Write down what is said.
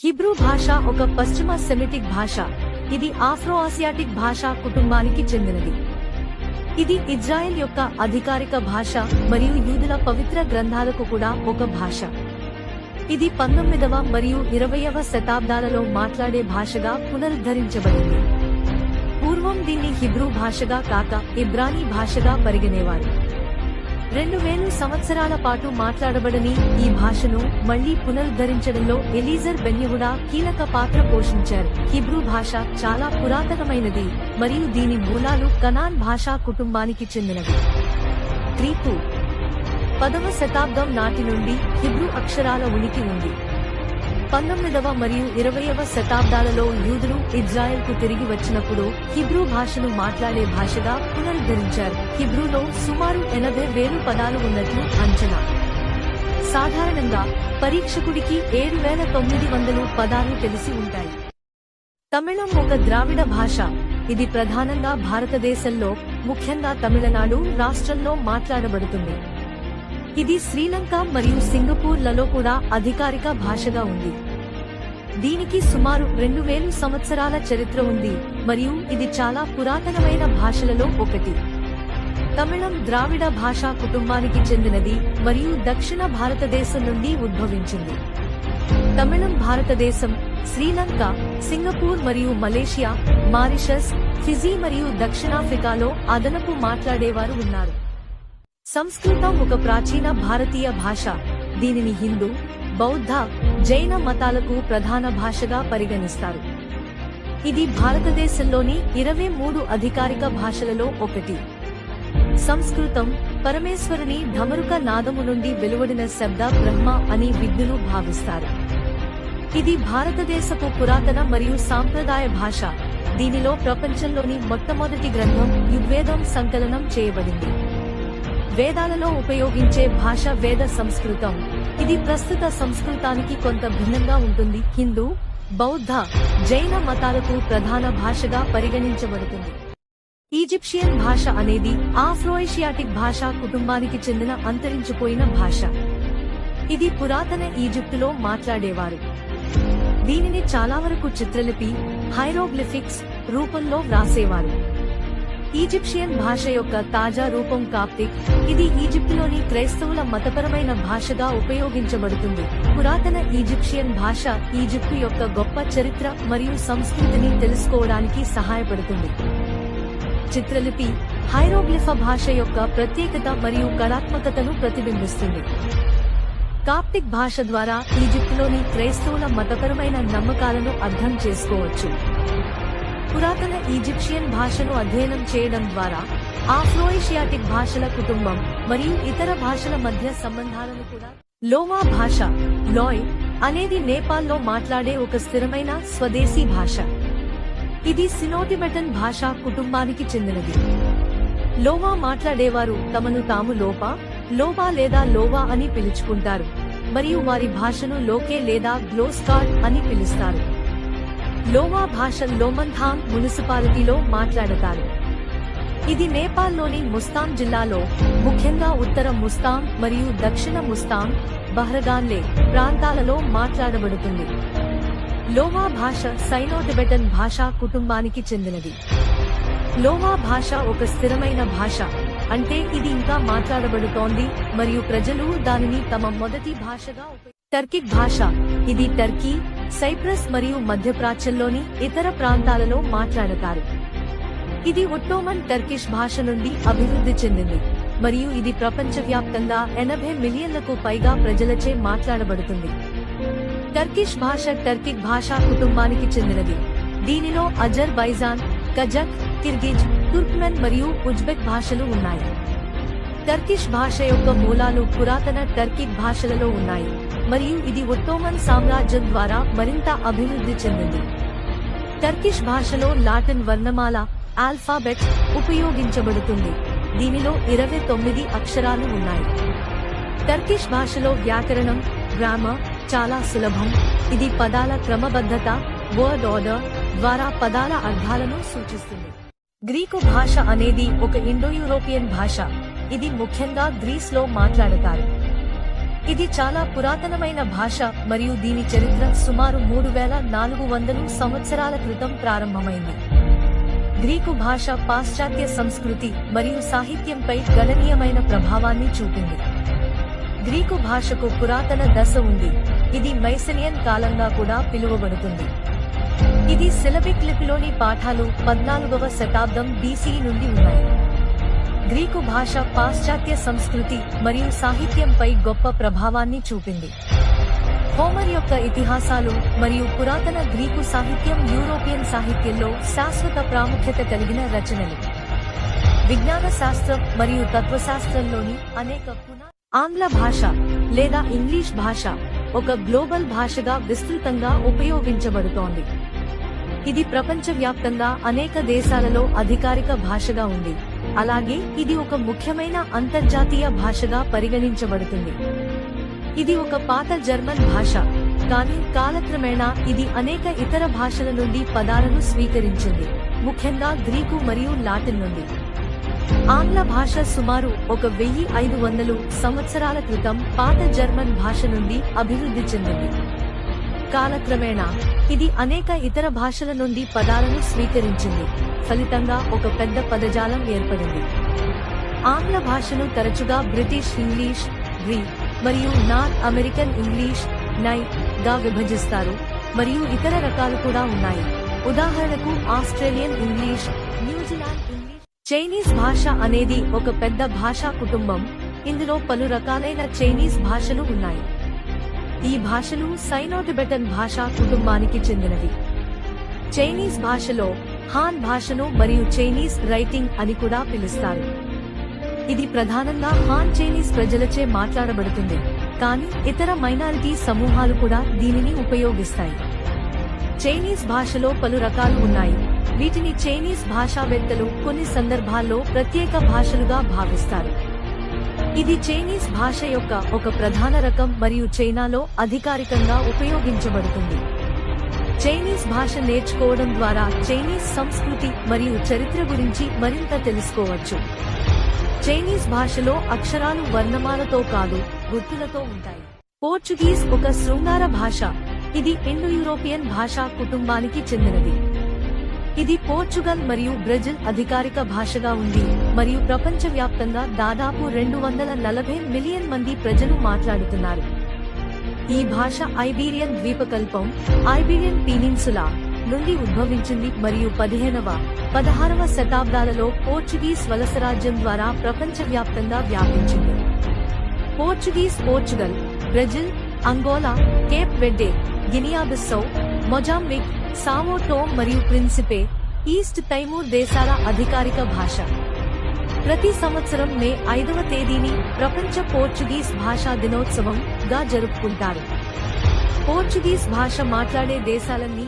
Hebrew భాష ఒక పశ్చిమ సెమిటిక్ భాష. ఇది ఆఫ్రో ఆసియాటిక్ భాషా కుటుంబానికి చెందినది. ఇది ఇజ్రాయెల్ యొక్క అధికారిక భాష మరియు యూదుల పవిత్ర గ్రంథాలకు కూడా ఒక భాష. ఇది 19వ మరియు 20వ శతాబ్దాలలో మాట్లాడే భాషగా పునరుద్ధరించబడింది. పూర్వం దీన్ని హిబ్రూ భాషగా కాక ఇబ్రానీ భాషగా పరిగణేవారు. 2000 సంవత్సరాల పాటు మాట్లాడబడని ఈ భాషను మళ్లీ పునరుద్ధరించడంలో ఎలీజర్ బెన్యహుడా కీలక పాత్ర పోషించారు. హిబ్రూ భాష చాలా పురాతనమైనది మరియు దీని మూలాలు కనాన్ భాషా కుటుంబానికి చెందినవి. గ్రీకు 10వ శతాబ్దం నాటి నుండి హిబ్రూ అక్షరాల ఉనికి ఉంది. 19వ మరియు 20వ శతాబ్దాలలో యూదులు ఇజ్రాయెల్కు తిరిగి వచ్చినప్పుడు హిబ్రూ భాషను మాట్లాడే భాషగా పునరుద్ధరించారు. హిబ్రూలో సుమారు 80,000 పదాలు ఉన్నట్లు అంచనా. సాధారణంగా పరీక్షకుడికి 7,900 పదాలు తెలిసి ఉంటాయి. తమిళం ఒక ద్రావిడ భాష. ఇది ప్రధానంగా భారతదేశంలో, ముఖ్యంగా తమిళనాడు రాష్ట్రంలో మాట్లాడబడుతుంది. ఇది శ్రీలంక మరియు సింగపూర్ లలో కూడా అధికారిక భాషగా ఉంది. దీనికి సుమారు 2000 సంవత్సరాల చరిత్ర ఉంది మరియు ఇది చాలా పురాతనమైన భాషలలో ఒకటి. తమిళం ద్రావిడ భాషా కుటుంబానికి చెందినది మరియు దక్షిణ భారతదేశం నుండి ఉద్భవించింది. తమిళం భారతదేశం, శ్రీలంక, సింగపూర్ మరియు మలేషియా, మారిషస్, ఫిజీ మరియు దక్షిణాఫ్రికాలో అదనపు మాట్లాడేవారు ఉన్నారు. సంస్కృతం ఒక ప్రాచీన భారతీయ భాష. దీనిని హిందూ, బౌద్ధ, జైన మతాలకు ప్రధాన భాషగా పరిగణిస్తారు. ఇది భారతదేశంలోని 23 అధికారిక భాషలలో ఒకటి. సంస్కృతం పరమేశ్వరుని ఢమరుక నాదము నుండి వెలువడిన శబ్ద బ్రహ్మ అని విద్యులు భావిస్తారు. ఇది భారతదేశపు పురాతన మరియు సాంప్రదాయ భాష. దీనిలో ప్రపంచంలోని మొట్టమొదటి గ్రంథం ఋగ్వేదం సంకలనం చేయబడింది. వేదాలలో ఉపయోగించే భాష వేద సంస్కృతం. ఇది ప్రస్తుత సంస్కృతానికి కొంత భిన్నంగా ఉంటుంది. హిందూ, బౌద్ధ, జైన మతాలకు ప్రధాన భాషగా పరిగణించబడుతుంది. ఈజిప్షియన్ భాష అనేది ఆఫ్రోఏషియాటిక్ భాషా కుటుంబానికి చెందిన అంతరించిపోయిన భాష. ఇది పురాతన ఈజిప్టులో మాట్లాడేవారు. దీనిని చాలా వరకు చిత్రలిపి, హైరోగ్లిఫిక్స్ రూపంలో వ్రాసేవారు. ఈజిప్షియన్ భాష యొక్క తాజా రూపం కాప్టిక్. ఇది ఈజిప్టులోని క్రైస్తవుల మతపరమైన భాషగా ఉపయోగించబడుతుంది. పురాతన ఈజిప్షియన్ భాష ఈజిప్టు యొక్క గొప్ప చరిత్ర మరియు సంస్కృతిని తెలుసుకోవడానికి సహాయపడుతుంది. చిత్రలిపి హైరోగ్లిఫ భాష యొక్క ప్రత్యేకత మరియు కళాత్మకతను ప్రతిబింబిస్తుంది. కాప్టిక్ భాష ద్వారా ఈజిప్టులోని క్రైస్తవుల మతపరమైన నమ్మకాలను అర్థం చేసుకోవచ్చు. పురాతన ఈజిప్షియన్ భాషను అధ్యయనం చేయడం ద్వారా ఆఫ్రోఏషియాటిక్ భాషల కుటుంబం మరియు ఇతర భాషల మధ్య సంబంధాలను కూడా. లోవా భాష లోయ్ అనేది నేపాల్లో మాట్లాడే ఒక స్థిరమైన స్వదేశీ భాష. ఇది సినో-టిబెటన్ భాషా కుటుంబానికి చెందినది. లోవా మాట్లాడేవారు తమను తాము లోబా లేదా లోవా అని పిలుచుకుంటారు మరియు వారి భాషను లోకే లేదా గ్లోస్కార్డ్ అని పిలుస్తారు. లోవా భాష లోమంథాంగ్ మున్సిపాలిటీలో మాట్లాడతారు. ఇది నేపాల్లోని ముస్తాంగ్ జిల్లాలో, ముఖ్యంగా ఉత్తర ముస్తాంగ్ మరియు దక్షిణ ముస్తాంగ్, బహ్రగాన్లే ప్రాంతాలలో మాట్లాడబడుతుంది. లోవా భాష సైనో-టిబెటన్ భాషా కుటుంబానికి చెందినది. లోవా భాష ఒక స్థిరమైన భాష, అంటే ఇది ఇంకా మాట్లాడబడుతోంది మరియు ప్రజలు దానిని తమ మొదటి భాషగా టర్కిక్ భాష. ఇది టర్కీ, సైప్రస్ మరియు మధ్యప్రాచ్యంలోని ఇతర ప్రాంతాలలో మాట్లాడతారు. ఇది ఒట్టోమన్ టర్కిష్ భాష నుండి అభివృద్ధి చెందింది మరియు ఇది ప్రపంచవ్యాప్తంగా 80 మిలియన్లకు పైగా ప్రజలచే మాట్లాడబడుతుంది. టర్కిష్ భాష టర్కిక్ భాషా కుటుంబానికి చెందినది. దీనిలో అజర్బైజాన్, కజక్, కిర్గిజ్, తుర్క్మెన్ మరియు ఉజ్బెక్ భాషలు ఉన్నాయి. టర్కిష్ భాష యొక్క మూలాలు పురాతన టర్కిక్ భాషలలో ఉన్నాయి మరియు ఇది ఒట్టోమన్ సామ్రాజ్యం ద్వారా మరింత అభివృద్ధి చెందింది. టర్కిష్ భాషలో లాటిన్ వర్ణమాల ఆల్ఫాబెట్ ఉపయోగించబడుతుంది. దీనిలో 29 అక్షరాలు ఉన్నాయి. టర్కిష్ భాషలో వ్యాకరణం, గ్రామర్ చాలా సులభం. ఇది పదాల క్రమబద్ధత, వర్డ్ ఆర్డర్ ద్వారా పదాల అర్థాలను సూచిస్తుంది. గ్రీకు భాష అనేది ఒక ఇండో యూరోపియన్ భాష. ఇది ముఖ్యంగా గ్రీస్లో మాట్లాడతారు. ఇది చాలా పురాతనమైన భాష మరియు దీని చరిత్ర సుమారు 3400 సంవత్సరాల క్రితం ప్రారంభమైంది. గ్రీకు భాష పాశ్చాత్య సంస్కృతి మరియు సాహిత్యంపై గణనీయమైన ప్రభావాన్ని చూపింది. గ్రీకు భాషకు పురాతన దశ ఉంది, ఇది మైసెనియన్ కాలంగా కూడా పిలువబడుతుంది. ఇది సిలబిక్ లిపిలోని పాఠాలు 14వ శతాబ్దం BCE నుండి ఉన్నాయి. గ్రీకు భాష పాశ్చాత్య సంస్కృతి మరియు సాహిత్యంపై గొప్ప ప్రభావాన్ని చూపింది. హోమర్ యొక్క ఇతిహాసాలు మరియు పురాతన గ్రీకు సాహిత్యం యూరోపియన్ సాహిత్యంలో శాశ్వత ప్రాముఖ్యత కలిగిన రచనలు. విజ్ఞాన శాస్త్రం మరియు తత్వశాస్త్రంలోని అనేక ఆంగ్ల భాష లేదా ఇంగ్లీష్ భాష ఒక గ్లోబల్ భాషగా విస్తృతంగా ఉపయోగించబడుతోంది. ఇది ప్రపంచవ్యాప్తంగా అనేక దేశాలలో అధికారిక భాషగా ఉంది. అలాగే ఇది ఒక ముఖ్యమైన అంతర్జాతీయ భాషగా పరిగణించబడుతుంది. ఇది ఒక పాత జర్మన్ భాష, కానీ కాలక్రమేణా ఇది అనేక ఇతర భాషల నుండి పదాలను స్వీకరించింది, ముఖ్యంగా గ్రీకు మరియు లాటిన్ నుండి. ఆంగ్ల భాష సుమారు 1500 సంవత్సరాల క్రితం పాత జర్మన్ భాష నుండి అభివృద్ధి చెందింది. కాలక్రమేణా ఇది అనేక ఇతర భాషల నుండి పదాలను స్వీకరించింది, ఫలితంగా ఒక పెద్ద పదజాలం ఏర్పడింది. ఆంగ్ల భాషను తరచుగా బ్రిటిష్ ఇంగ్లీష్, బ్రీ మరియు నార్త్ అమెరికన్ ఇంగ్లీష్ నై గా విభజిస్తారు, మరియు ఇతర రకాలు కూడా ఉన్నాయి. ఉదాహరణకు Australian English, New Zealand English. Chinese భాష అనేది ఒక పెద్ద భాషా కుటుంబం, ఇందులో పలు రకాలైన చైనీస్ భాషలు ఉన్నాయి. ఈ భాషలు సైనో-టిబెటన్ భాషా కుటుంబానికి చెందినవి. చైనీస్ భాషలో హాన్ భాషను మరియు చైనీస్ రైటింగ్ అని కూడా పిలుస్తారు. ఇది ప్రధానంగా హాన్ చైనీస్ ప్రజలచే మాట్లాడబడుతుంది, కానీ ఇతర మైనారిటీ సమూహాలు కూడా దీనిని ఉపయోగిస్తాయి. చైనీస్ భాషలో పలు రకాలు ఉన్నాయి, వీటిని చైనీస్ భాషావేత్తలు కొన్ని సందర్భాల్లో ప్రత్యేక భాషలుగా భావిస్తారు. ఇది చైనీస్ భాష యొక్క ఒక ప్రధాన రకం మరియు చైనాలో అధికారికంగా ఉపయోగించబడుతుంది. చైనీస్ భాష నేర్చుకోవడం ద్వారా చైనీస్ సంస్కృతి మరియు చరిత్ర గురించి మరింత తెలుసుకోవచ్చు. చైనీస్ భాషలో అక్షరాలు వర్ణమాలతో కాదు, గుర్తులతో ఉంటాయి. పోర్చుగీస్ ఒక శృంగార భాష, ఇది ఇండో యూరోపియన్ భాషా కుటుంబానికి చెందినది. ఇది పోర్చుగల్ మరియు బ్రెజిల్ అధికారిక భాషగా ఉంది మరియు ప్రపంచవ్యాప్తంగా దాదాపు 240 మిలియన్ మంది ప్రజలు మాట్లాడుతున్నారు. ఈ భాష ఐబీరియన్ ద్వీపకల్పం, ఐబీరియన్ పీనిన్సులా నుండి ఉద్భవించింది మరియు 15వ, 16వ శతాబ్దాలలో పోర్చుగీస్ వలసరాజ్యం ద్వారా ప్రపంచవ్యాప్తంగా వ్యాపించింది. Portuguese Portugal, Brazil, Angola, Cape Verde, Guinea Bissau, Mozambique, Sao Tome మరియు ప్రిన్సిపే, ఈస్ట్ తైమూర్ దేశాల అధికారిక భాష. ప్రతి సంవత్సరం మే 5వ తేదీని ప్రపంచ పోర్చుగీస్ భాషా దినోత్సవం గా జరుపుకుంటారు. పోర్చుగీస్ భాష మాట్లాడే దేశాలన్నీ